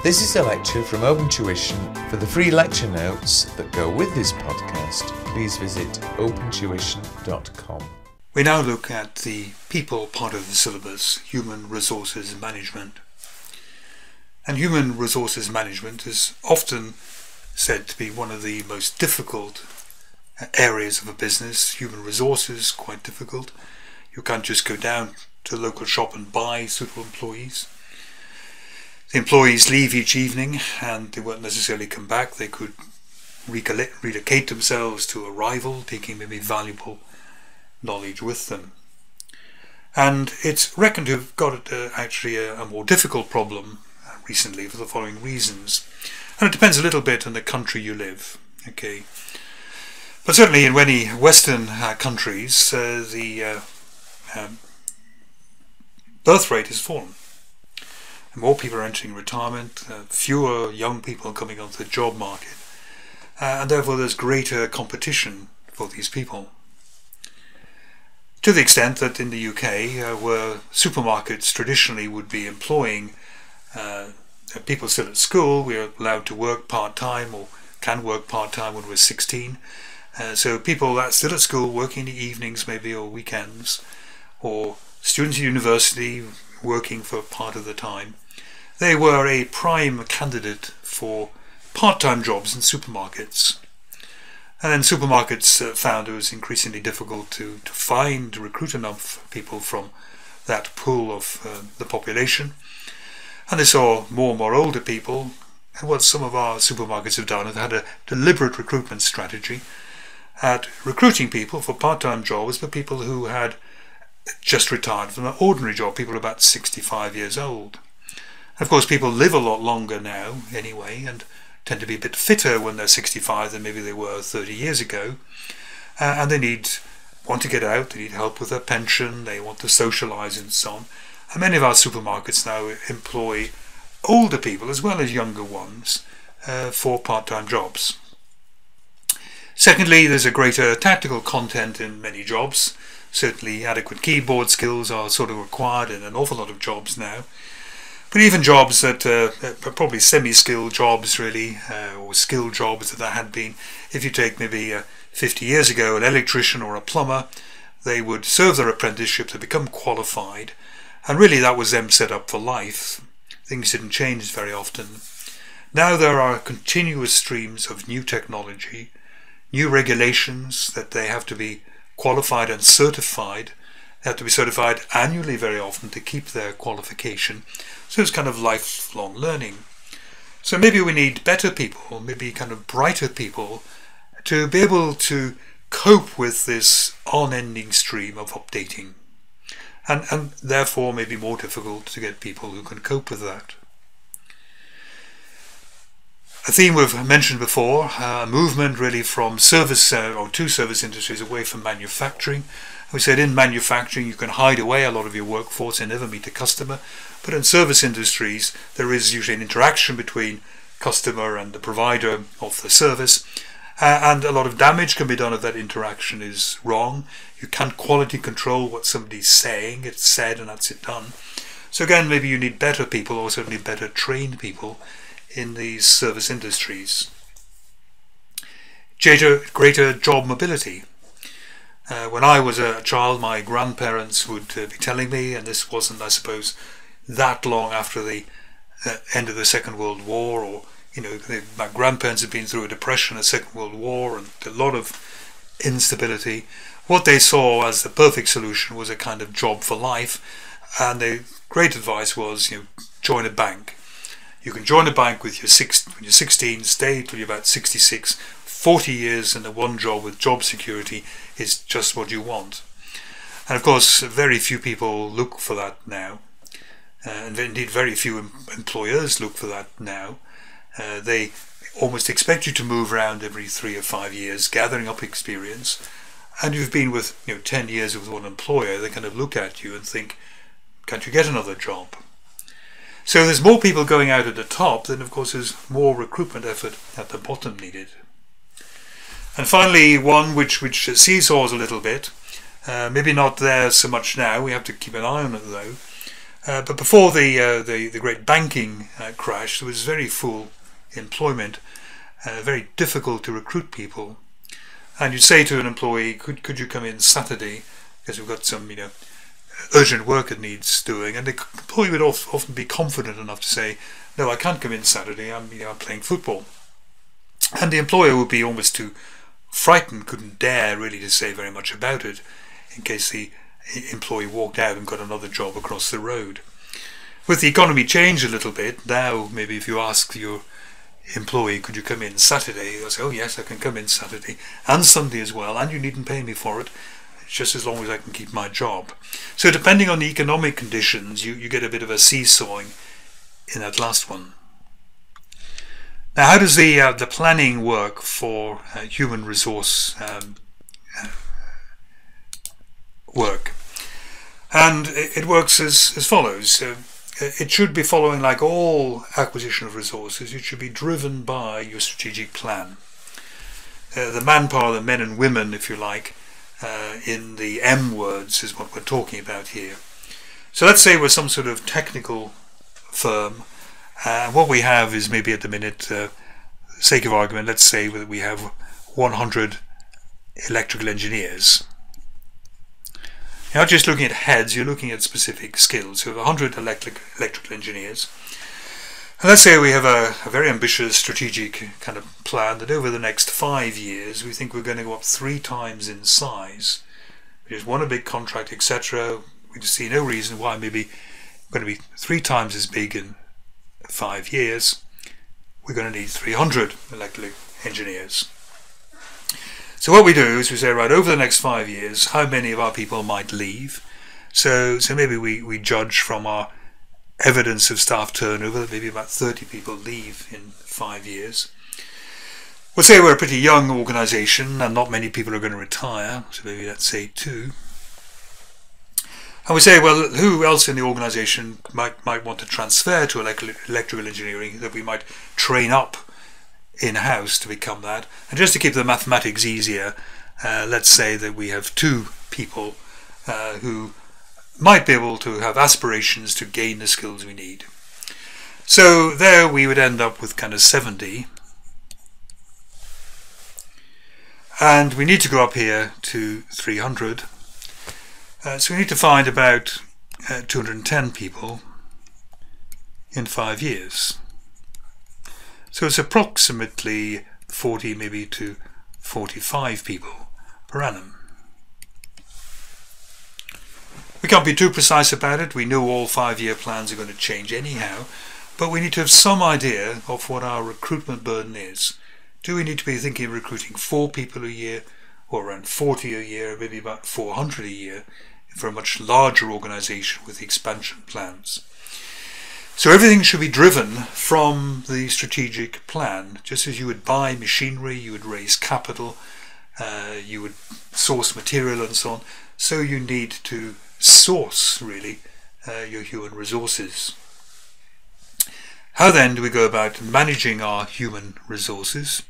This is a lecture from Open Tuition. For the free lecture notes that go with this podcast, please visit opentuition.com. We now look at the people part of the syllabus, human resources management. And human resources management is often said to be one of the most difficult areas of a business. Human resources, quite difficult. You can't just go down to the local shop and buy suitable employees. The employees leave each evening and they won't necessarily come back. They could relocate themselves to a rival, taking maybe valuable knowledge with them. And it's reckoned to have got actually a more difficult problem recently for the following reasons. And it depends a little bit on the country you live. Okay, but certainly in many Western countries, the birth rate has fallen. More people are entering retirement, fewer young people coming onto the job market, and therefore there's greater competition for these people. To the extent that in the UK, where supermarkets traditionally would be employing people still at school, we are allowed to work part-time or can work part-time when we're 16. So people that are still at school working in the evenings maybe or weekends, or students at university working for part of the time, they were a prime candidate for part-time jobs in supermarkets. And then supermarkets found it was increasingly difficult to recruit enough people from that pool of the population. And they saw more and more older people. And what some of our supermarkets have done is had a deliberate recruitment strategy at recruiting people for part-time jobs, but people who had just retired from an ordinary job, people about 65 years old. Of course, people live a lot longer now anyway and tend to be a bit fitter when they're 65 than maybe they were 30 years ago. And they want to get out, they need help with their pension, they want to socialise and so on. And many of our supermarkets now employ older people as well as younger ones for part-time jobs. Secondly, there's a greater tactical content in many jobs. Certainly adequate keyboard skills are sort of required in an awful lot of jobs now. But even jobs that are probably semi-skilled jobs really, or skilled jobs that there had been, if you take maybe 50 years ago an electrician or a plumber, they would serve their apprenticeship to become qualified, and really that was them set up for life. Things didn't change very often. Now there are continuous streams of new technology, new regulations that they have to be qualified and certified. They have to be certified annually very often to keep their qualification. So it's kind of lifelong learning. So maybe we need better people, maybe kind of brighter people, to be able to cope with this unending stream of updating. And therefore maybe more difficult to get people who can cope with that. A theme we've mentioned before, a movement really from service or to service industries away from manufacturing. We said in manufacturing you can hide away a lot of your workforce and never meet a customer, but in service industries there is usually an interaction between customer and the provider of the service, and a lot of damage can be done if that interaction is wrong. You can't quality control what somebody's saying, it's said and that's it done. So again, maybe you need better people, or certainly better trained people in these service industries. Greater job mobility. When I was a child, my grandparents would be telling me, and this wasn't, I suppose, that long after the end of the Second World War, or my grandparents had been through a depression, a Second World War, and a lot of instability. What they saw as the perfect solution was a kind of job for life, and the great advice was, join a bank. You can join a bank when you're 16, stay till you're about 66. 40 years in the one job with job security is just what you want. And of course, very few people look for that now. And indeed, very few employers look for that now. They almost expect you to move around every 3 or 5 years, gathering up experience. And you've been with 10 years with one employer, they kind of look at you and think, can't you get another job? So there's more people going out at the top, then of course there's more recruitment effort at the bottom needed. And finally, one which seesaws a little bit, maybe not there so much now, we have to keep an eye on it though, But before the great banking crash, there was very full employment, very difficult to recruit people. And you'd say to an employee, could you come in Saturday, because we've got some urgent work that needs doing, and the employee would often be confident enough to say, no, I can't come in Saturday, I'm playing football. And the employer would be almost too frightened, couldn't dare really to say very much about it, in case the employee walked out and got another job across the road. With the economy changed a little bit, now maybe if you ask your employee, could you come in Saturday, they'll say, oh yes, I can come in Saturday and Sunday as well, and you needn't pay me for it, just as long as I can keep my job. So depending on the economic conditions, you get a bit of a seesawing in that last one. Now, how does the planning work for human resource work? And it works as follows. It should be following, like all acquisition of resources, it should be driven by your strategic plan. The manpower, the men and women, if you like, in the M words is what we're talking about here. So let's say we're some sort of technical firm. What we have is maybe at the minute, sake of argument, let's say that we have 100 electrical engineers. You're not just looking at heads, you're looking at specific skills. So we have 100 electrical engineers. And let's say we have a very ambitious strategic kind of plan that over the next 5 years we think we're going to go up 3 times in size. We just won a big contract, etc. We just see no reason why maybe we're going to be 3 times as big in 5 years. We're going to need 300 electrical engineers. So what we do is we say, right, over the next 5 years, how many of our people might leave? So maybe we judge from our evidence of staff turnover that maybe about 30 people leave in 5 years. We'll say we're a pretty young organisation and not many people are going to retire, so maybe let's say 2. And we say, well, who else in the organisation might want to transfer to electrical engineering that we might train up in-house to become that? And just to keep the mathematics easier, let's say that we have 2 people who might be able to have aspirations to gain the skills we need. So there we would end up with kind of 70. And we need to go up here to 300. So we need to find about 210 people in 5 years. So it's approximately 40 maybe to 45 people per annum. We can't be too precise about it. We know all 5-year plans are going to change anyhow, but we need to have some idea of what our recruitment burden is. Do we need to be thinking of recruiting 4 people a year, or around 40 a year, or maybe about 400 a year for a much larger organisation with expansion plans? So everything should be driven from the strategic plan. Just as you would buy machinery, you would raise capital, you would source material and so on, so you need to source really your human resources. How then do we go about managing our human resources?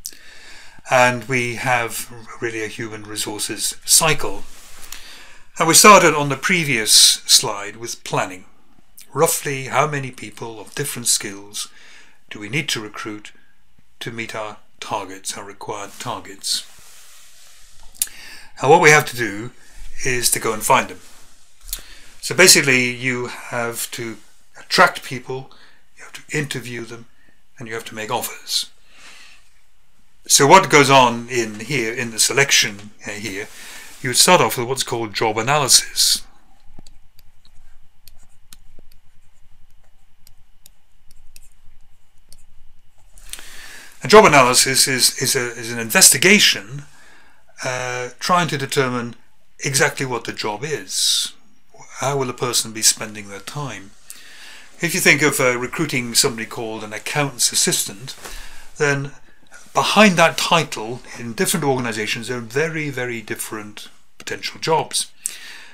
And we have really a human resources cycle. And we started on the previous slide with planning. Roughly how many people of different skills do we need to recruit to meet our targets, our required targets? And what we have to do is to go and find them. So basically you have to attract people, you have to interview them, and you have to make offers. So what goes on in here, in the selection here, you would start off with what's called job analysis. A job analysis is an investigation trying to determine exactly what the job is. How will a person be spending their time? If you think of recruiting somebody called an accountant's assistant, then behind that title in different organisations there are very, very different potential jobs.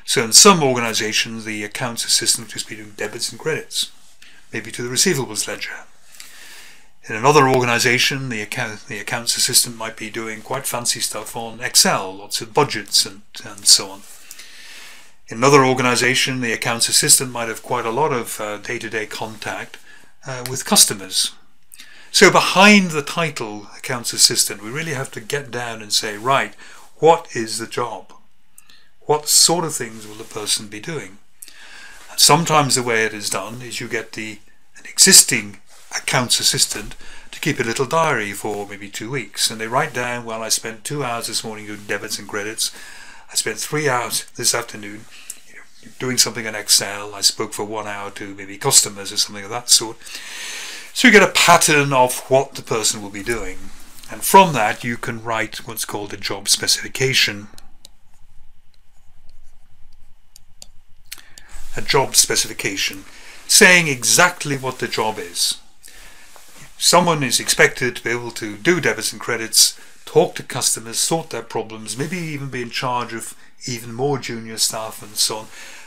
So in some organisations the accounts assistant will just be doing debits and credits, maybe to the receivables ledger. In another organisation the accounts assistant might be doing quite fancy stuff on Excel, lots of budgets and so on. In another organization, the accounts assistant might have quite a lot of day-to-day contact with customers. So behind the title accounts assistant, we really have to get down and say, right, what is the job? What sort of things will the person be doing? And sometimes the way it is done is you get an existing accounts assistant to keep a little diary for maybe 2 weeks, and they write down, well, I spent 2 hours this morning doing debits and credits, I spent 3 hours this afternoon doing something in Excel, I spoke for 1 hour to maybe customers or something of that sort. So you get a pattern of what the person will be doing, and from that you can write what's called a job specification. A job specification saying exactly what the job is. Someone is expected to be able to do debits and credits, talk to customers, sort their problems, maybe even be in charge of even more junior staff and so on.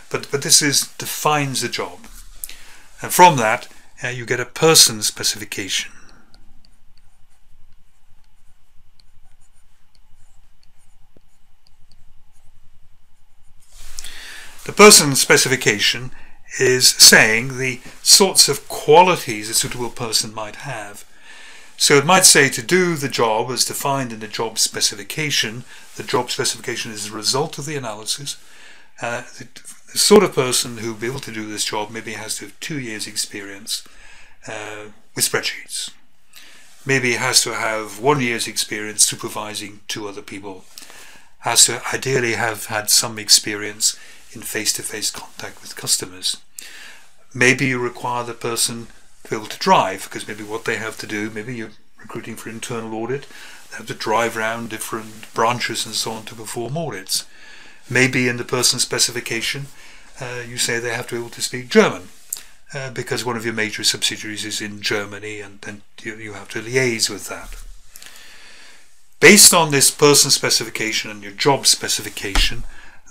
But this defines the job. And from that, you get a person specification. The person specification is saying the sorts of qualities a suitable person might have. So it might say to do the job as defined in the job specification. The job specification is the result of the analysis. The sort of person who will be able to do this job maybe has to have 2 years experience with spreadsheets. Maybe has to have 1 year's experience supervising 2 other people. Has to ideally have had some experience in face-to-face contact with customers. Maybe you require the person to be able to drive, because maybe what they have to do, maybe you're recruiting for internal audit, they have to drive around different branches and so on to perform audits. Maybe in the person specification you say they have to be able to speak German, because one of your major subsidiaries is in Germany, and then you have to liaise with that. Based on this person specification and your job specification,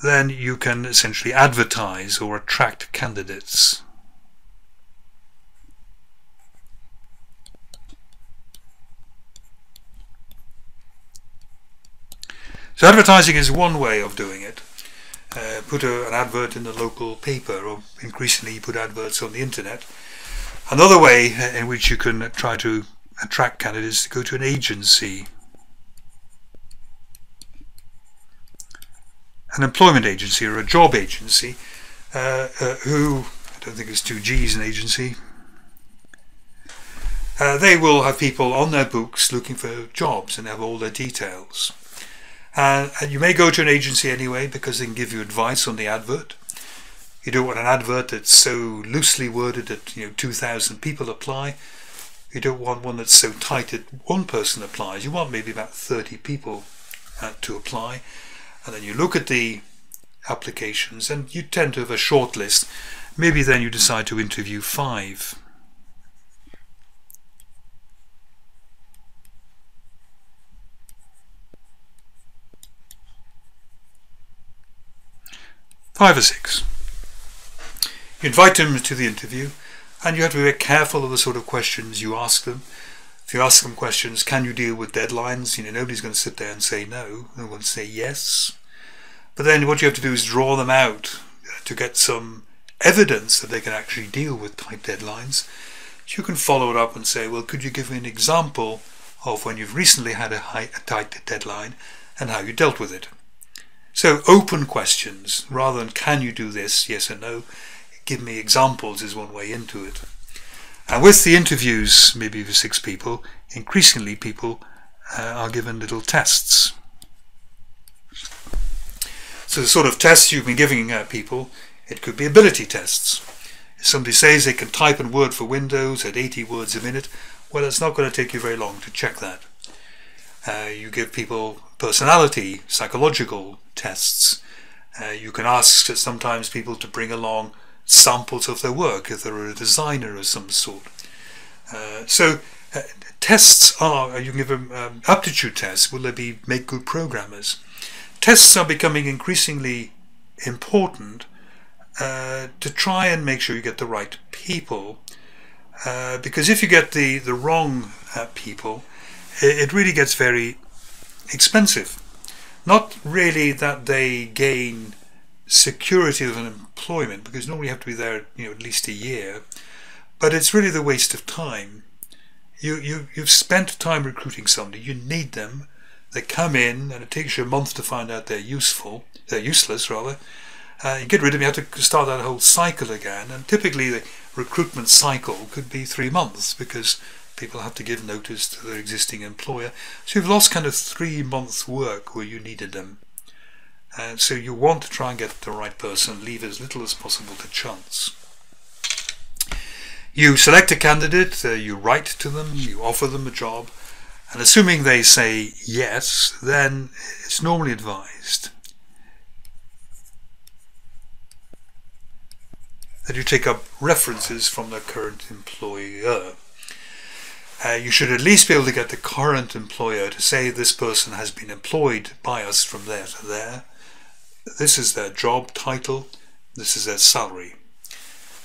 then you can essentially advertise or attract candidates. So advertising is one way of doing it. Put an advert in the local paper, or increasingly you put adverts on the internet. Another way in which you can try to attract candidates is to go to an agency. An employment agency or a job agency who, I don't think it's 2 G's an agency, they will have people on their books looking for jobs and have all their details. And you may go to an agency anyway because they can give you advice on the advert. You don't want an advert that's so loosely worded that 2,000 people apply. You don't want one that's so tight that one person applies. You want maybe about 30 people to apply. And then you look at the applications and you tend to have a short list. Maybe then you decide to interview 5. Five or 6. You invite them to the interview, and you have to be very careful of the sort of questions you ask them. If you ask them questions, can you deal with deadlines? Nobody's going to sit there and say no. They're going to say yes. But then what you have to do is draw them out to get some evidence that they can actually deal with tight deadlines. You can follow it up and say, well, could you give me an example of when you've recently had a tight deadline and how you dealt with it? So open questions, rather than can you do this, yes or no, give me examples is one way into it. And with the interviews, maybe for 6 people, increasingly people are given little tests. So the sort of tests you've been giving people, it could be ability tests. If somebody says they can type in Word for Windows at 80 words a minute, well, it's not going to take you very long to check that. You give people personality, psychological tests. You can ask sometimes people to bring along samples of their work if they're a designer of some sort. Tests are, you can give them aptitude tests. Will they make good programmers? Tests are becoming increasingly important to try and make sure you get the right people, because if you get the wrong people, it really gets very expensive. Not really that they gain security of an employment, because normally you have to be there, at least a year. But it's really the waste of time. You've spent time recruiting somebody. You need them. They come in, and it takes you a month to find out they're useless rather. You get rid of them. You have to start that whole cycle again. And typically, the recruitment cycle could be 3 months, because people have to give notice to their existing employer. So you've lost kind of 3 months' work where you needed them. So you want to try and get the right person, leave as little as possible to chance. You select a candidate, you write to them, you offer them a job, and assuming they say yes, then it's normally advised that you take up references from the current employer. You should at least be able to get the current employer to say this person has been employed by us from there to there. This is their job title, this is their salary.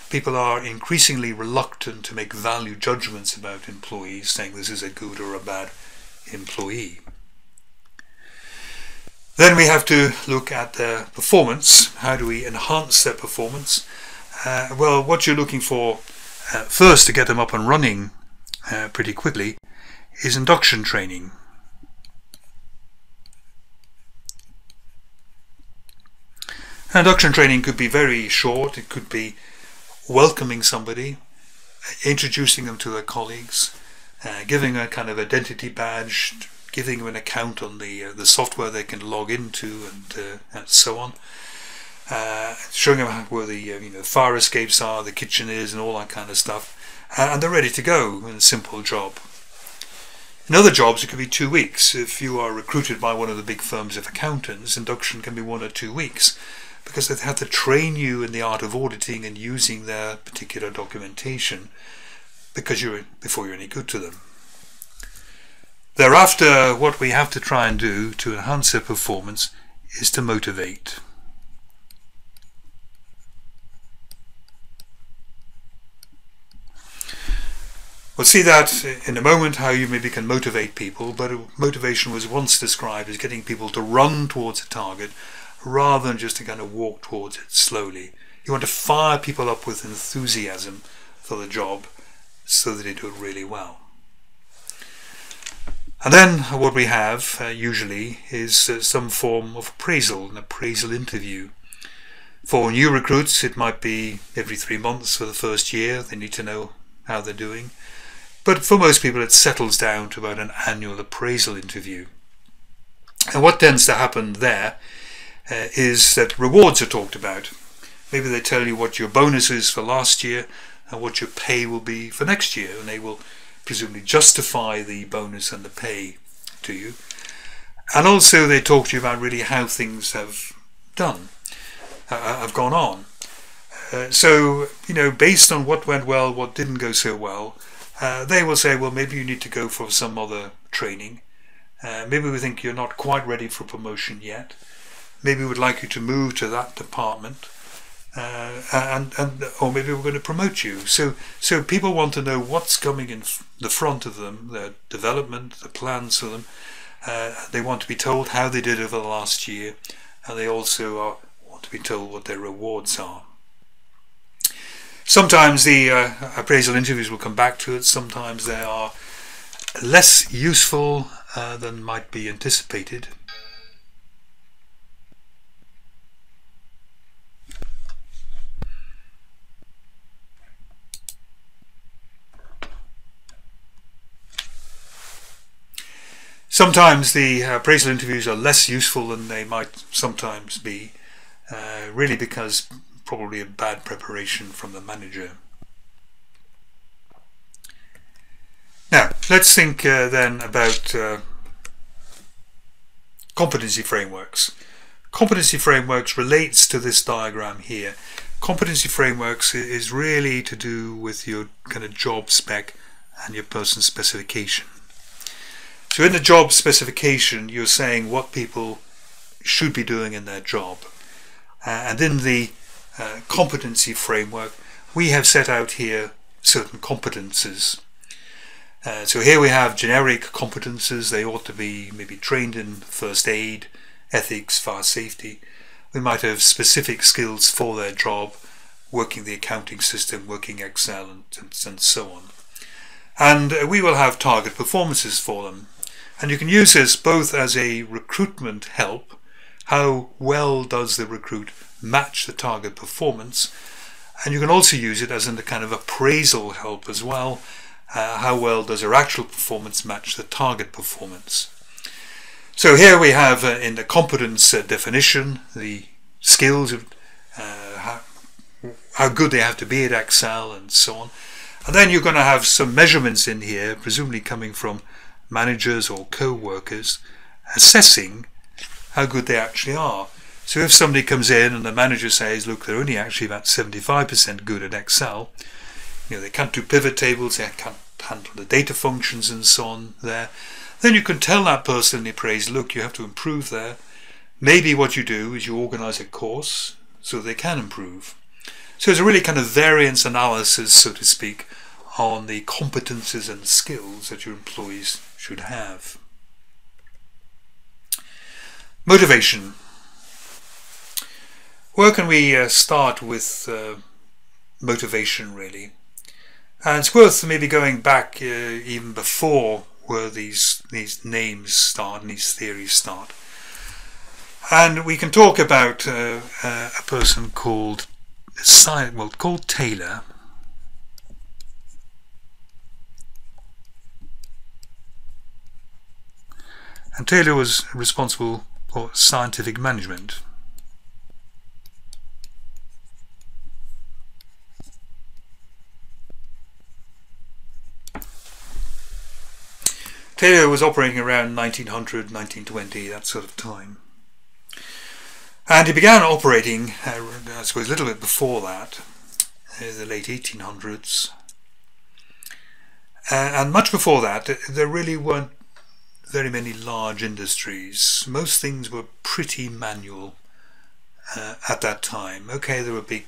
People are increasingly reluctant to make value judgments about employees, saying this is a good or a bad employee. Then we have to look at their performance. How do we enhance their performance? Well, what you're looking for first to get them up and running pretty quickly is induction training. Induction training could be very short. It could be welcoming somebody, introducing them to their colleagues, giving a kind of identity badge, giving them an account on the software they can log into, and so on. Showing them where the fire escapes are, the kitchen is, and all that kind of stuff, and they're ready to go in a simple job. In other jobs, it could be 2 weeks. If you are recruited by one of the big firms of accountants, induction can be 1 or 2 weeks, because they have to train you in the art of auditing and using their particular documentation before you're any good to them. Thereafter, what we have to try and do to enhance their performance is to motivate. We'll see that in a moment, how you maybe can motivate people, but motivation was once described as getting people to run towards a target rather than just to kind of walk towards it slowly. You want to fire people up with enthusiasm for the job so that they do it really well. And then what we have usually is some form of appraisal, an appraisal interview. For new recruits, it might be every 3 months for the first year. They need to know how they're doing. But for most people, it settles down to about an annual appraisal interview. And what tends to happen there is that rewards are talked about. Maybe they tell you what your bonus is for last year and what your pay will be for next year, and they will presumably justify the bonus and the pay to you. And also they talk to you about really how things have gone on. So, based on what went well, what didn't go so well, they will say, well, maybe you need to go for some other training. Maybe we think you're not quite ready for promotion yet. Maybe we'd like you to move to that department, or maybe we're going to promote you. So people want to know what's coming in the front of them, their development, the plans for them. They want to be told how they did over the last year, and they also want to be told what their rewards are. Sometimes the appraisal interviews will come back to it. Sometimes they are less useful than might be anticipated. Sometimes the appraisal interviews are less useful than they might sometimes be, really because probably a bad preparation from the manager. Now, let's think then about competency frameworks. Competency frameworks relates to this diagram here. Competency frameworks is really to do with your kind of job spec and your person specification. So in the job specification, you're saying what people should be doing in their job. And in the competency framework, we have set out here certain competences. So here we have generic competences. They ought to be maybe trained in first aid, ethics, fire safety. We might have specific skills for their job, working the accounting system, working Excel, and so on. And we will have target performances for them. And you can use this both as a recruitment help. How well does the recruit match the target performance? And you can also use it as a kind of appraisal help as well. How well does their actual performance match the target performance? So here we have in the competence definition the skills of how good they have to be at Excel and so on. And then you're going to have some measurements in here, presumably coming from managers or co-workers, assessing how good they actually are. So if somebody comes in and the manager says, look, they're only actually about 75% good at Excel, they can't do pivot tables, they can't handle the data functions and so on there, then you can tell that person in the appraise, look, you have to improve there. Maybe what you do is you organize a course so they can improve. So it's a really kind of variance analysis, so to speak, on the competences and skills that your employees should have. Motivation. Where can we start with motivation, really? And it's worth maybe going back even before where these names start and these theories start. And we can talk about a person called Taylor. And Taylor was responsible for scientific management. Taylor was operating around 1900, 1920, that sort of time. And he began operating, I suppose, a little bit before that, in the late 1800s. And much before that, there really weren't very many large industries. Most things were pretty manual at that time. Okay, there were big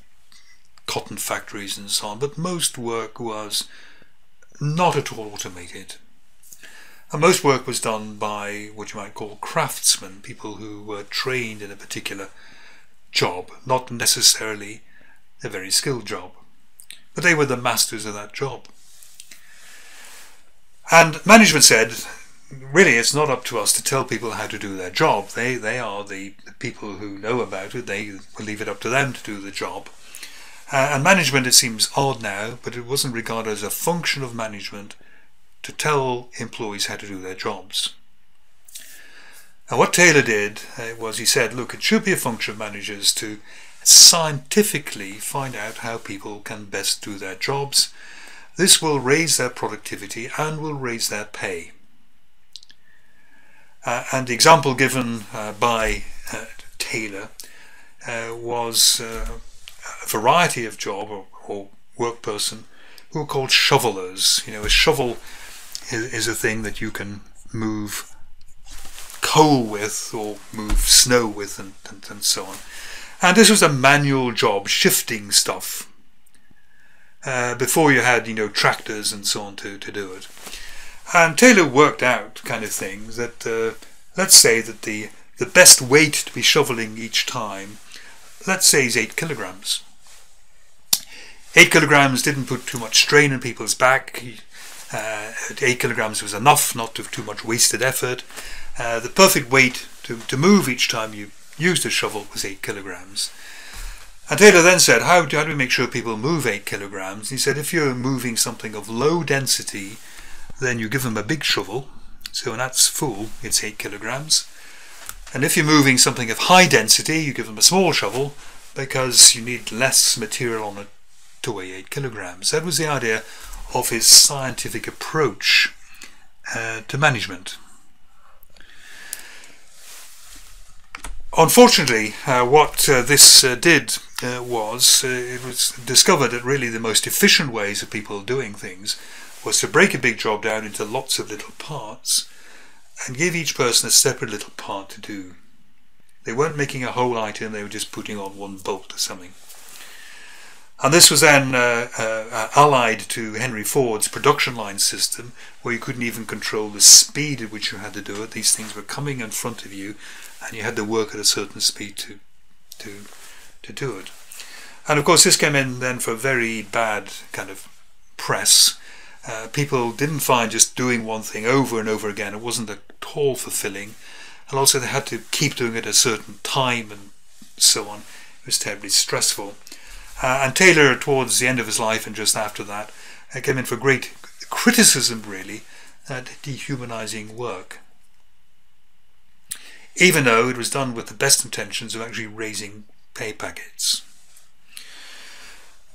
cotton factories and so on, but most work was not at all automated. And most work was done by what you might call craftsmen, people who were trained in a particular job, not necessarily a very skilled job, but they were the masters of that job. And management said, really, it's not up to us to tell people how to do their job. They are the people who know about it. They will leave it up to them to do the job. And management, it seems odd now, but it wasn't regarded as a function of management to tell employees how to do their jobs. And what Taylor did was he said, look, it should be a function of managers to scientifically find out how people can best do their jobs. This will raise their productivity and will raise their pay. And the example given by Taylor was a variety of job or work person who are called shovelers. A shovel is a thing that you can move coal with or move snow with and so on. And this was a manual job, shifting stuff. Before you had, tractors and so on to do it. And Taylor worked out kind of things that, let's say that the best weight to be shoveling each time, let's say, is 8 kilograms. 8 kilograms didn't put too much strain on people's back. 8 kilograms was enough, not to have too much wasted effort. The perfect weight to move each time you used a shovel was 8 kilograms. And Taylor then said, how do we make sure people move 8 kilograms? He said, if you're moving something of low density, then you give them a big shovel. So when that's full, it's 8 kilograms. And if you're moving something of high density, you give them a small shovel because you need less material on it to weigh 8 kilograms. That was the idea of his scientific approach to management. Unfortunately, what this did was it was discovered that really the most efficient ways of people doing things was to break a big job down into lots of little parts and give each person a separate little part to do. They weren't making a whole item, they were just putting on one bolt or something. And this was then allied to Henry Ford's production line system, where you couldn't even control the speed at which you had to do it. These things were coming in front of you, and you had to work at a certain speed to do it. And of course this came in then for very bad kind of press. People didn't find just doing one thing over and over again, it wasn't at all fulfilling, and also they had to keep doing it at a certain time and so on. It was terribly stressful. And Taylor, towards the end of his life and just after that, came in for great criticism really at dehumanizing work, even though it was done with the best intentions of actually raising pay packets.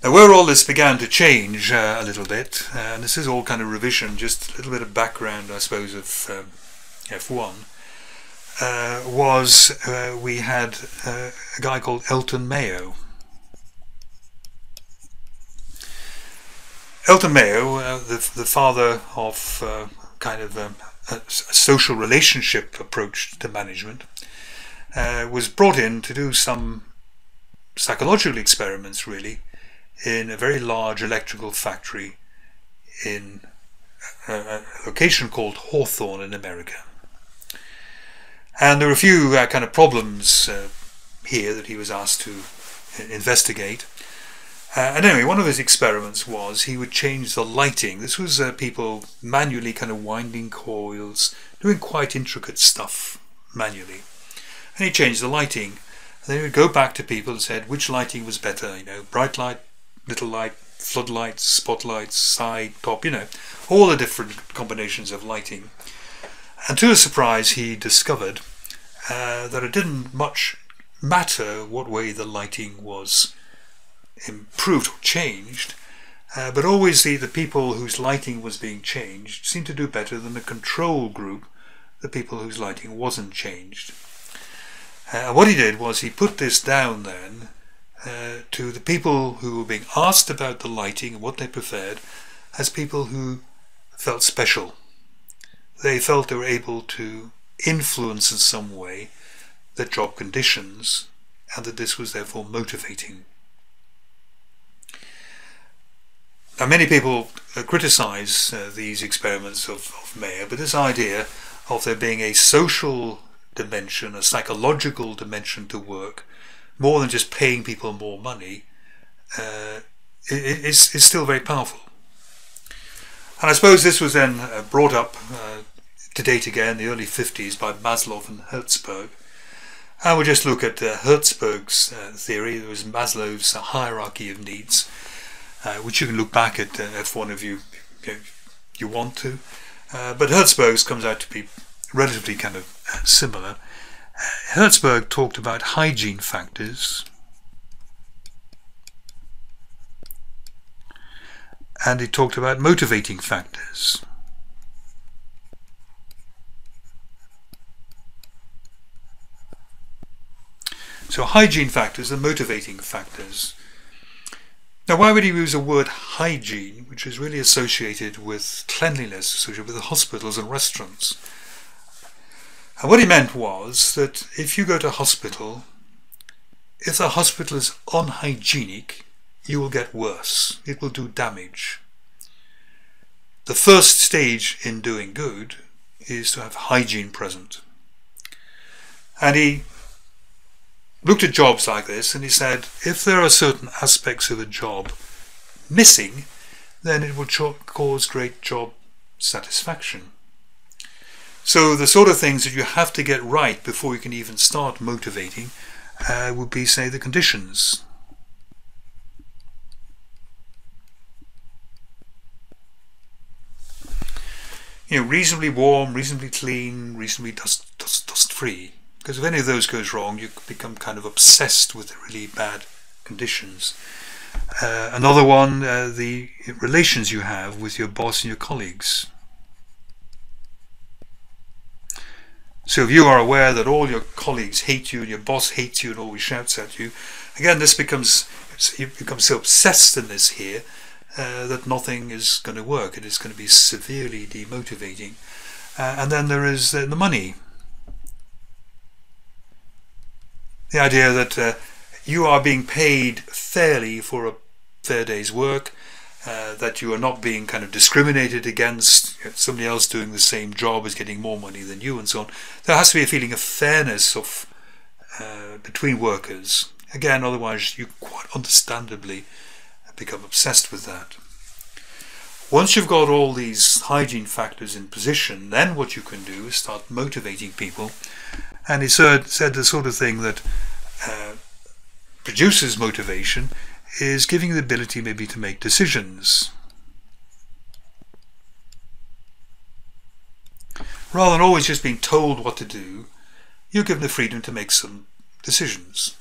Now where all this began to change a little bit, and this is all kind of revision, just a little bit of background I suppose of F1, was we had a guy called Elton Mayo. Elton Mayo, the father of kind of a social relationship approach to management, was brought in to do some psychological experiments really in a very large electrical factory in a location called Hawthorne in America. And there were a few kind of problems here that he was asked to investigate. And anyway, one of his experiments was he would change the lighting. This was people manually kind of winding coils, doing quite intricate stuff manually. And he changed the lighting. And then he would go back to people and said which lighting was better, bright light, little light, floodlights, spotlights, side, top, all the different combinations of lighting. And to his surprise, he discovered that it didn't much matter what way the lighting was improved or changed, but always the people whose lighting was being changed seemed to do better than the control group, the people whose lighting wasn't changed. What he did was he put this down then to the people who were being asked about the lighting and what they preferred as people who felt special. They felt they were able to influence in some way their job conditions, and that this was therefore motivating. Now many people criticise these experiments of Mayo, but this idea of there being a social dimension, a psychological dimension to work, more than just paying people more money, is still very powerful. And I suppose this was then brought up to date again, the early 50s, by Maslow and Hertzberg. And we'll just look at Hertzberg's theory. There was Maslow's hierarchy of needs, which you can look back at if one of you want to. But Hertzberg's comes out to be relatively kind of similar. Hertzberg talked about hygiene factors, and he talked about motivating factors. So hygiene factors and motivating factors. Now why would he use the word hygiene, which is really associated with cleanliness, associated with the hospitals and restaurants? And what he meant was that if you go to a hospital, if the hospital is unhygienic, you will get worse. It will do damage. The first stage in doing good is to have hygiene present. And he looked at jobs like this and he said, if there are certain aspects of a job missing, then it will cause great job satisfaction. So the sort of things that you have to get right before you can even start motivating would be, say, the conditions. Reasonably warm, reasonably clean, reasonably dust free. Because if any of those goes wrong, you become kind of obsessed with the really bad conditions. Another one, the relations you have with your boss and your colleagues. So if you are aware that all your colleagues hate you and your boss hates you and always shouts at you, again you become so obsessed in this here that nothing is going to work. It is going to be severely demotivating. And then there is the money. The idea that you are being paid fairly for a fair day's work, that you are not being kind of discriminated against, somebody else doing the same job is getting more money than you and so on. There has to be a feeling of fairness, of between workers. Again, otherwise you quite understandably become obsessed with that. Once you've got all these hygiene factors in position, then what you can do is start motivating people. And he said the sort of thing that produces motivation is giving the ability maybe to make decisions. Rather than always just being told what to do, you're given the freedom to make some decisions.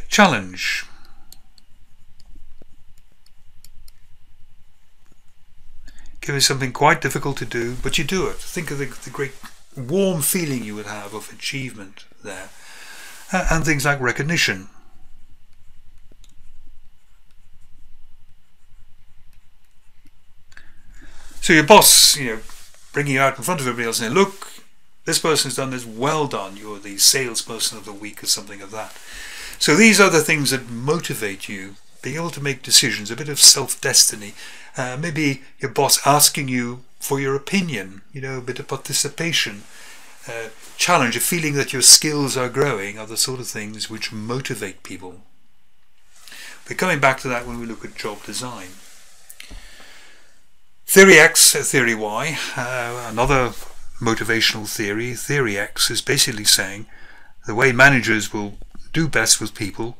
Challenge. Give us something quite difficult to do, but you do it. Think of the great warm feeling you would have of achievement there. And things like recognition. So your boss, bringing you out in front of everybody else and saying, look, this person's done this, well done, you're the salesperson of the week or something of that. So these are the things that motivate you, being able to make decisions, a bit of self-destiny. Maybe your boss asking you for your opinion, a bit of participation. Challenge, a feeling that your skills are growing are the sort of things which motivate people. We're coming back to that when we look at job design. Theory X, Theory Y, another motivational theory. Theory X is basically saying the way managers will do best with people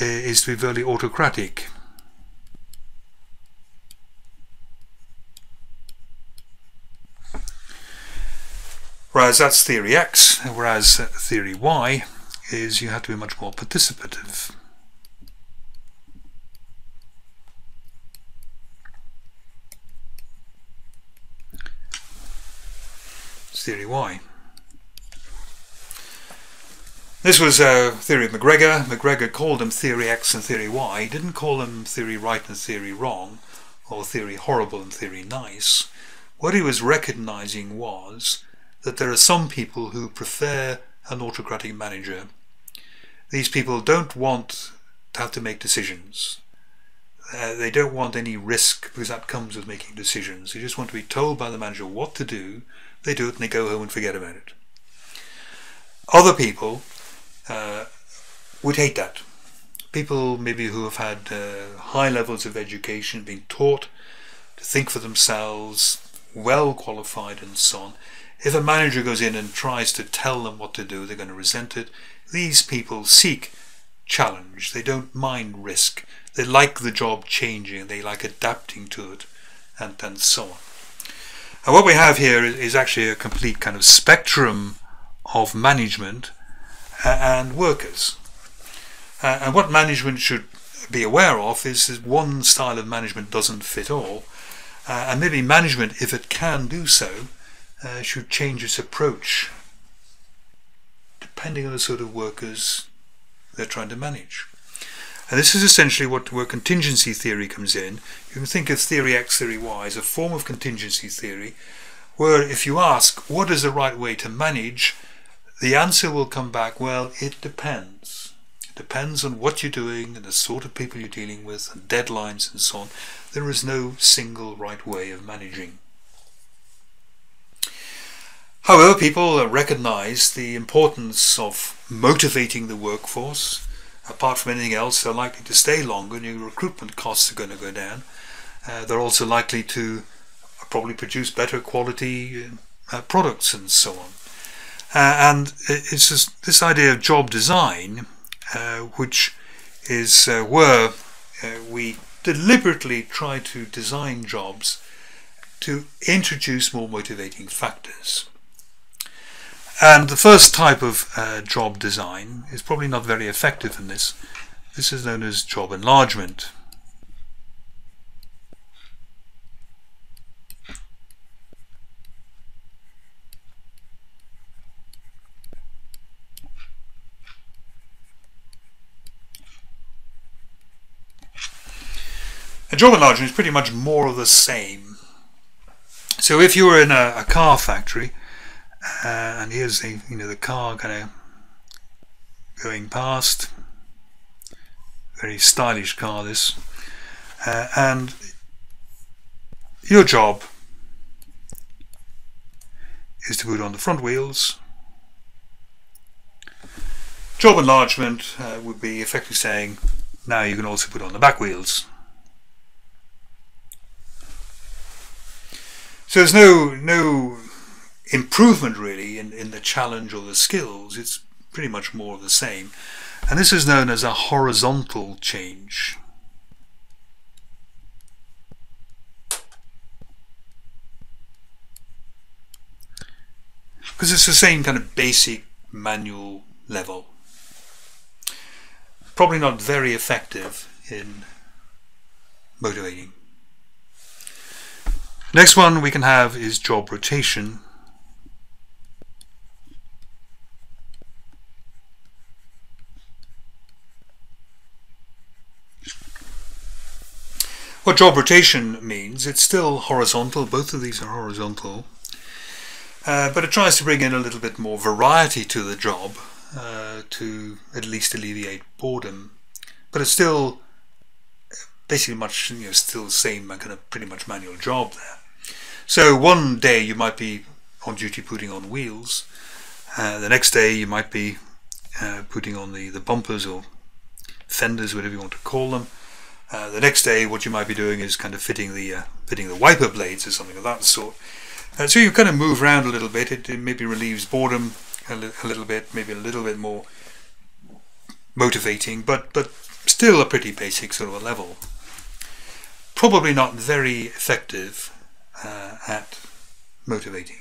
is to be very autocratic. Whereas that's Theory X, whereas Theory Y is you have to be much more participative. It's Theory Y. This was a theory of McGregor. McGregor called them Theory X and Theory Y. He didn't call them Theory Right and Theory Wrong, or Theory Horrible and Theory Nice. What he was recognizing was that there are some people who prefer an autocratic manager. These people don't want to have to make decisions. They don't want any risk because that comes with making decisions. They just want to be told by the manager what to do. They do it and they go home and forget about it. Other people would hate that. People maybe who have had high levels of education, been taught to think for themselves, well qualified and so on. If a manager goes in and tries to tell them what to do, they're going to resent it. These people seek challenge. They don't mind risk. They like the job changing. They like adapting to it, and so on. And what we have here is actually a complete kind of spectrum of management and workers. And what management should be aware of is that one style of management doesn't fit all. And maybe management, if it can do so, should change its approach depending on the sort of workers they're trying to manage. And this is essentially where contingency theory comes in. You can think of Theory X, Theory Y as a form of contingency theory where if you ask what is the right way to manage, the answer will come back, well, it depends. It depends on what you're doing and the sort of people you're dealing with and deadlines and so on. There is no single right way of managing. However, people recognize the importance of motivating the workforce. Apart from anything else, they're likely to stay longer and your recruitment costs are going to go down. They're also likely to probably produce better quality products and so on. And it's just this idea of job design, which is where we deliberately try to design jobs to introduce more motivating factors. And the first type of job design is probably not very effective in this. This is known as job enlargement. A job enlargement is pretty much more of the same. So if you were in a car factory, and here's the car kind of going past, very stylish car this, and your job is to put on the front wheels, Job enlargement would be effectively saying, now you can also put on the back wheels. So there's no improvement really in the challenge or the skills. It's pretty much more of the same. And this is known as a horizontal change. Because it's the same kind of basic manual level. Probably not very effective in motivating. Next one we can have is job rotation. What job rotation means, it's still horizontal, both of these are horizontal, but it tries to bring in a little bit more variety to the job to at least alleviate boredom. But it's still basically much, still the same kind of pretty much manual job there. So one day you might be on duty putting on wheels, the next day you might be putting on the bumpers or fenders, whatever you want to call them. The next day what you might be doing is kind of fitting the wiper blades or something of that sort. So you kind of move around a little bit. It maybe relieves boredom a little bit, maybe a little bit more motivating, but still a pretty basic sort of a level. Probably not very effective at motivating.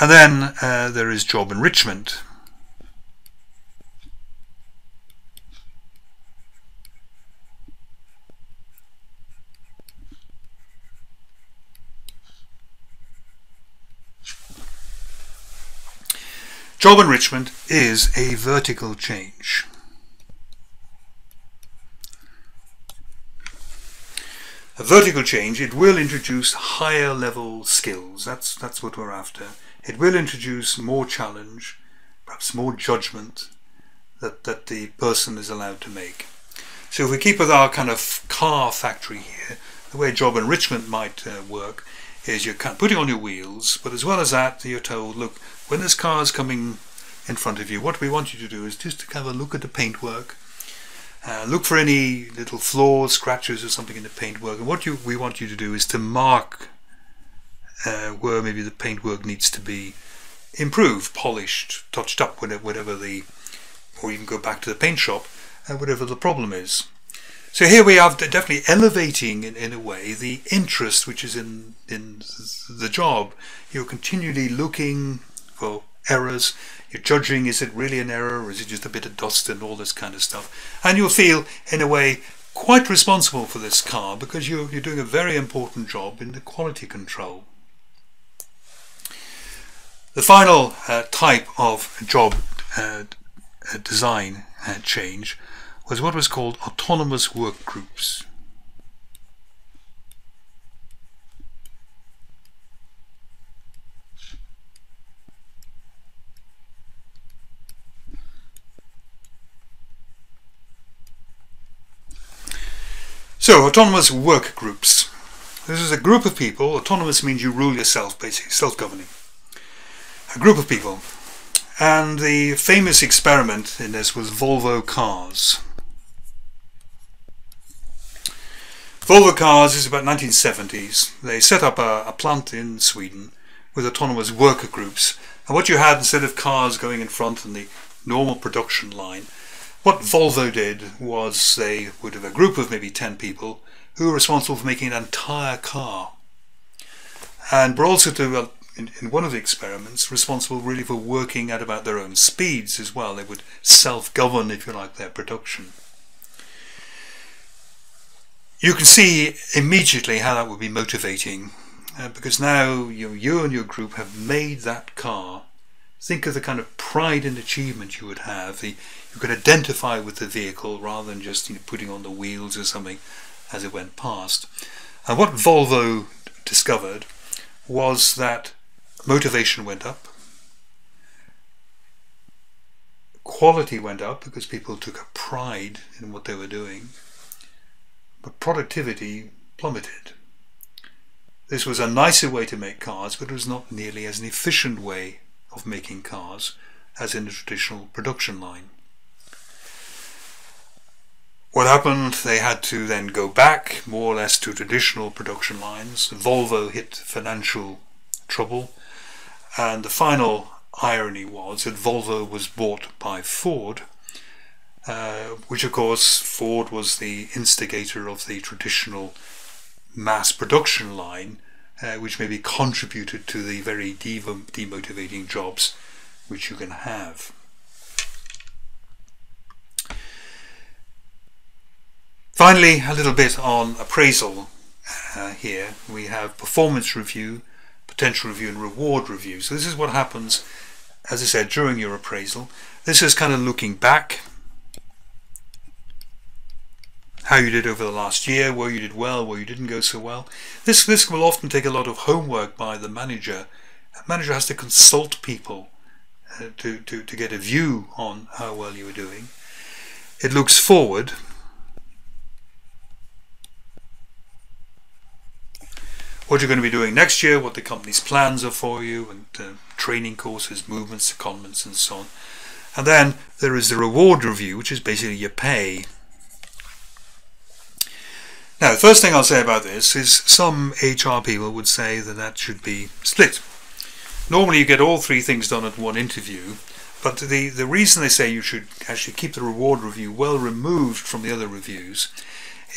And then there is job enrichment. Job enrichment is a vertical change. A vertical change, it will introduce higher level skills. That's what we're after. It will introduce more challenge, perhaps more judgment that the person is allowed to make. So if we keep with our kind of car factory here, the way job enrichment might work is you're kind of putting on your wheels, but as well as that you're told, look, when this car is coming in front of you, what we want you to do is just to kind of look at the paintwork. Look for any little flaws, scratches or something in the paintwork, and what we want you to do is to mark where maybe the paintwork needs to be improved, polished, touched up, whatever or you can go back to the paint shop, whatever the problem is. So here we are definitely elevating in a way the interest which is in the job. You're continually looking for errors. You're judging, is it really an error or is it just a bit of dust and all this kind of stuff. And you'll feel, in a way, quite responsible for this car because you're doing a very important job in the quality control. The final type of job design change was what was called autonomous work groups. So, autonomous work groups. This is a group of people. Autonomous means you rule yourself, basically, self-governing. A group of people. And the famous experiment in this was Volvo Cars. Volvo Cars is about 1970s. They set up a plant in Sweden with autonomous worker groups. And what you had, instead of cars going in front in the normal production line, what Volvo did was they would have a group of maybe 10 people who were responsible for making an entire car. And were also, in one of the experiments, responsible really for working at about their own speeds as well. They would self-govern, if you like, their production. You can see immediately how that would be motivating, because now you and your group have made that car. Think of the kind of pride and achievement you would have. You could identify with the vehicle rather than just putting on the wheels or something as it went past. And what Volvo discovered was that motivation went up, quality went up because people took a pride in what they were doing, but productivity plummeted. This was a nicer way to make cars, but it was not nearly as an efficient way of making cars as in a traditional production line. What happened? They had to then go back more or less to traditional production lines. Volvo hit financial trouble, and the final irony was that Volvo was bought by Ford, which of course Ford was the instigator of the traditional mass production line, which maybe contributed to the very demotivating jobs which you can have. Finally, a little bit on appraisal here. We have performance review, potential review and reward review. So this is what happens, as I said, during your appraisal. This is kind of looking back, how you did over the last year, where you did well, where you didn't go so well. This will often take a lot of homework by the manager. A manager has to consult people to get a view on how well you were doing. It looks forward. What you're going to be doing next year, what the company's plans are for you, and training courses, movements, secondments, and so on. And then there is the reward review, which is basically your pay. Now, the first thing I'll say about this is some HR people would say that that should be split. Normally you get all three things done at one interview, but the reason they say you should actually keep the reward review well removed from the other reviews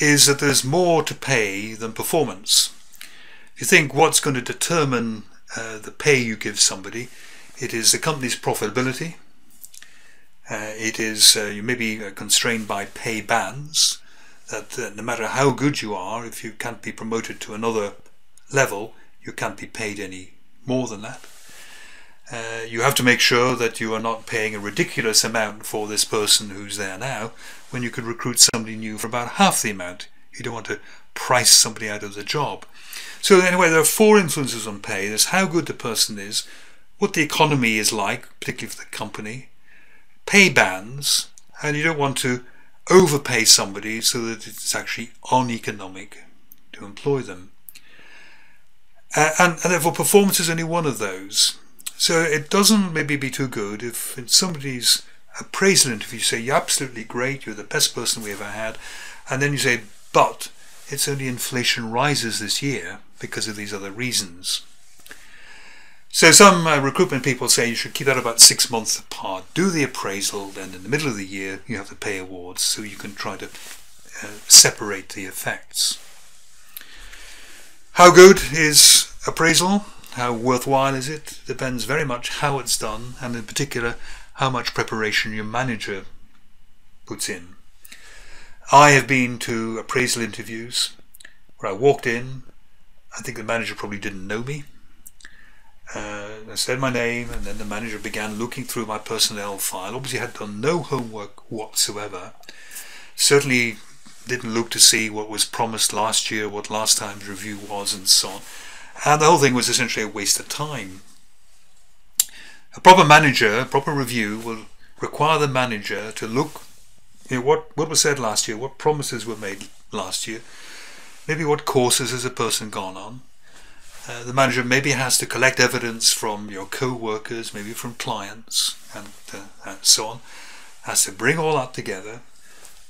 is that there's more to pay than performance. If you think what's going to determine the pay you give somebody, it is the company's profitability. It is you may be constrained by pay bands, that no matter how good you are, if you can't be promoted to another level, you can't be paid any more than that. You have to make sure that you are not paying a ridiculous amount for this person who's there now, when you could recruit somebody new for about half the amount. You don't want to price somebody out of the job. So anyway, there are four influences on pay. There's how good the person is, what the economy is like, particularly for the company, pay bands, and you don't want to overpay somebody so that it's actually uneconomic to employ them. And therefore performance is only one of those. So it doesn't maybe be too good if in somebody's appraisal interview you say, you're absolutely great, you're the best person we ever had, and then you say, but it's only inflation rises this year because of these other reasons. So some recruitment people say you should keep that about 6 months apart. Do the appraisal, then in the middle of the year you have the pay awards, so you can try to separate the effects. How good is appraisal? How worthwhile is it? Depends very much how it's done, and in particular how much preparation your manager puts in. I have been to appraisal interviews where I walked in. I think the manager probably didn't know me. I said my name, and then the manager began looking through my personnel file. Obviously had done no homework whatsoever. Certainly didn't look to see what was promised last year, what last time's review was, and so on. And the whole thing was essentially a waste of time. A proper manager, a proper review will require the manager to look, what was said last year, what promises were made last year, maybe what courses has a person gone on. The manager maybe has to collect evidence from your co-workers, maybe from clients, and so on. Has to bring all that together.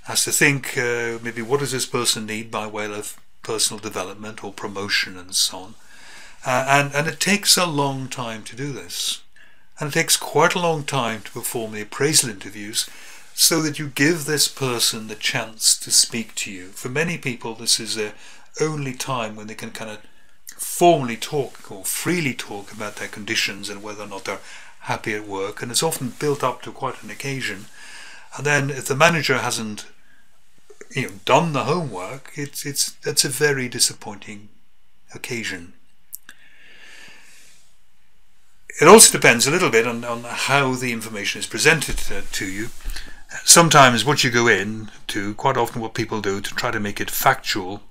Has to think maybe what does this person need by way of personal development or promotion and so on. And it takes a long time to do this. And it takes quite a long time to perform the appraisal interviews so that you give this person the chance to speak to you. For many people, this is their only time when they can kind of formally talk or freely talk about their conditions and whether or not they're happy at work, and it's often built up to quite an occasion. And then if the manager hasn't done the homework, that's a very disappointing occasion. It also depends a little bit on how the information is presented to you. Sometimes what you go in to, quite often what people do to try to make it factual,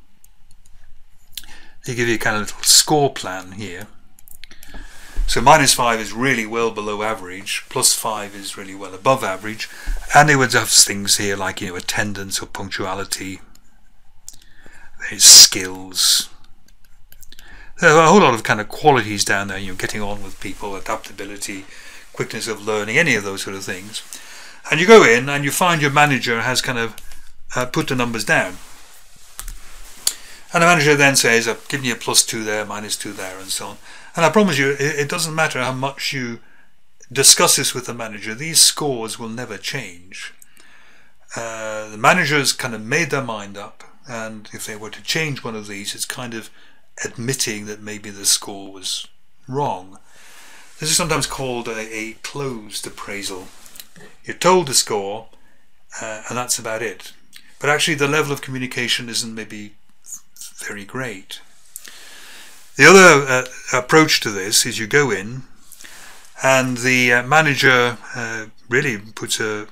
they give you a kind of little score plan here. So -5 is really well below average, +5 is really well above average, and they would have things here like attendance or punctuality, there's skills. There are a whole lot of kind of qualities down there, getting on with people, adaptability, quickness of learning, any of those sort of things. And you go in and you find your manager has kind of put the numbers down. And the manager then says, I've given you a +2 there, -2 there, and so on. And I promise you, it doesn't matter how much you discuss this with the manager, these scores will never change. The managers kind of made their mind up, and if they were to change one of these, it's kind of admitting that maybe the score was wrong. This is sometimes called a closed appraisal. You're told the score, and that's about it. But actually the level of communication isn't maybe very great. The other approach to this is you go in, and the manager really puts a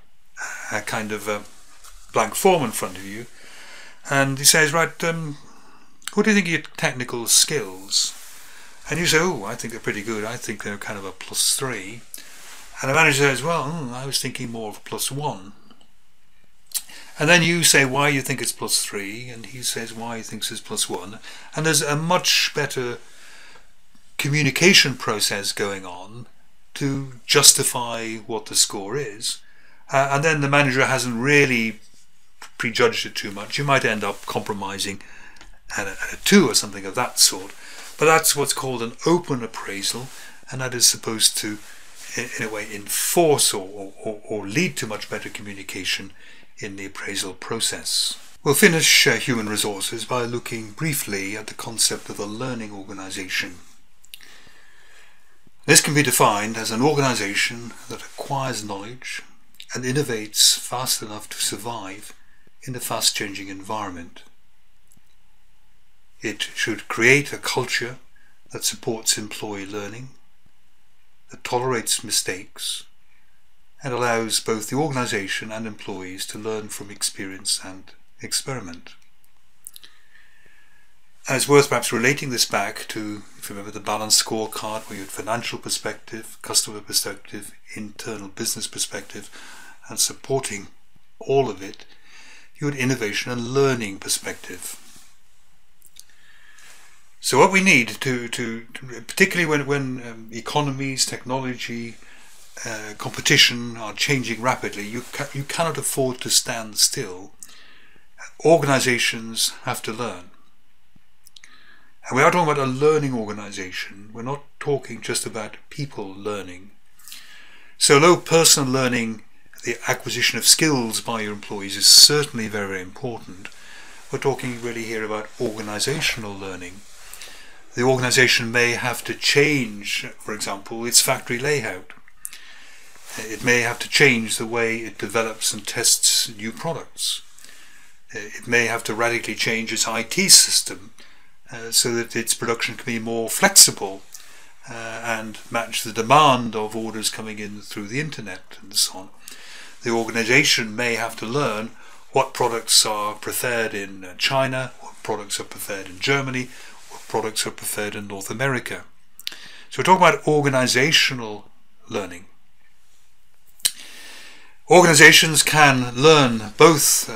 kind of a blank form in front of you, and he says, right, what do you think of your technical skills? And you say, oh, I think they're pretty good. I think they're kind of a +3. And the manager says, well, I was thinking more of a +1. And then you say why you think it's +3, and he says why he thinks it's +1. And there's a much better communication process going on to justify what the score is. And then the manager hasn't really prejudged it too much. You might end up compromising at a 2 or something of that sort. But that's what's called an open appraisal, and that is supposed to, in a way, enforce or lead to much better communication in the appraisal process. We'll finish human resources by looking briefly at the concept of a learning organization. This can be defined as an organization that acquires knowledge and innovates fast enough to survive in a fast-changing environment. It should create a culture that supports employee learning, that tolerates mistakes, and allows both the organization and employees to learn from experience and experiment. And it's worth perhaps relating this back to, if you remember, the balanced scorecard, where you had financial perspective, customer perspective, internal business perspective, and supporting all of it, you had innovation and learning perspective. So what we need to particularly when economies, technology, competition are changing rapidly, you cannot afford to stand still. Organizations have to learn. And we are talking about a learning organization. We're not talking just about people learning. So although personal learning, the acquisition of skills by your employees, is certainly very, very important, we're talking really here about organizational learning. The organization may have to change, for example, its factory layout. It may have to change the way it develops and tests new products. It may have to radically change its IT system so that its production can be more flexible and match the demand of orders coming in through the internet and so on. The organization may have to learn what products are preferred in China, what products are preferred in Germany, what products are preferred in North America. So we're talking about organizational learning. Organizations can learn both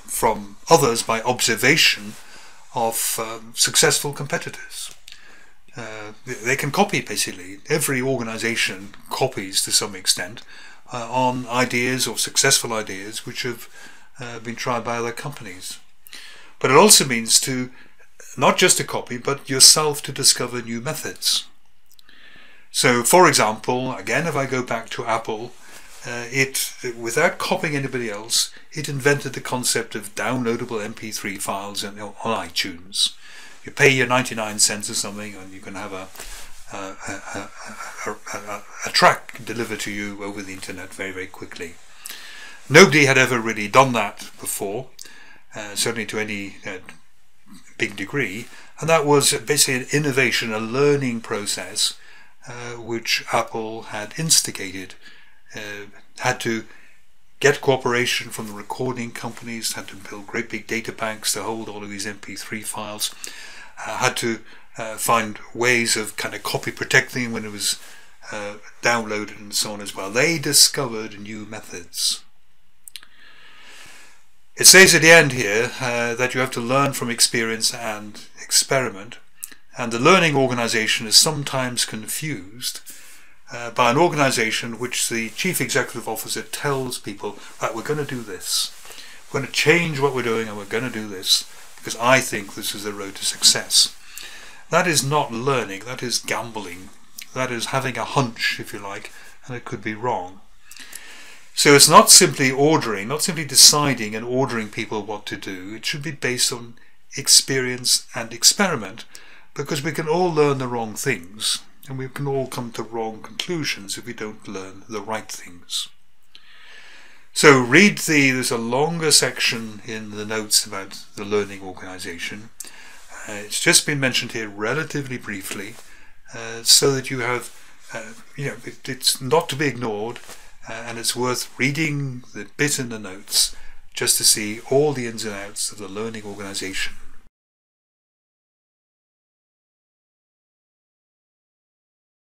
from others by observation of successful competitors. They can copy, basically. Every organization copies to some extent on ideas or successful ideas which have been tried by other companies. But it also means to not just to copy, but yourself to discover new methods. So, for example, again, if I go back to Apple, without copying anybody else, it invented the concept of downloadable MP3 files on iTunes. You pay your 99 cents or something, and you can have a track delivered to you over the internet very, very quickly. Nobody had ever really done that before, certainly to any big degree, and that was basically an innovation, a learning process which Apple had instigated. Had to get cooperation from the recording companies, had to build great big data banks to hold all of these MP3 files, had to find ways of kind of copy protecting when it was downloaded and so on as well. They discovered new methods. It says at the end here that you have to learn from experience and experiment, and the learning organization is sometimes confused by an organisation which the chief executive officer tells people, right, we're going to do this. We're going to change what we're doing and we're going to do this because I think this is the road to success. That is not learning, that is gambling. That is having a hunch, if you like, and it could be wrong. So it's not simply ordering, not simply deciding and ordering people what to do. It should be based on experience and experiment, because we can all learn the wrong things and we can all come to wrong conclusions if we don't learn the right things. So there's a longer section in the notes about the learning organisation. It's just been mentioned here relatively briefly, so that you have, it's not to be ignored, and it's worth reading the bit in the notes just to see all the ins and outs of the learning organisation.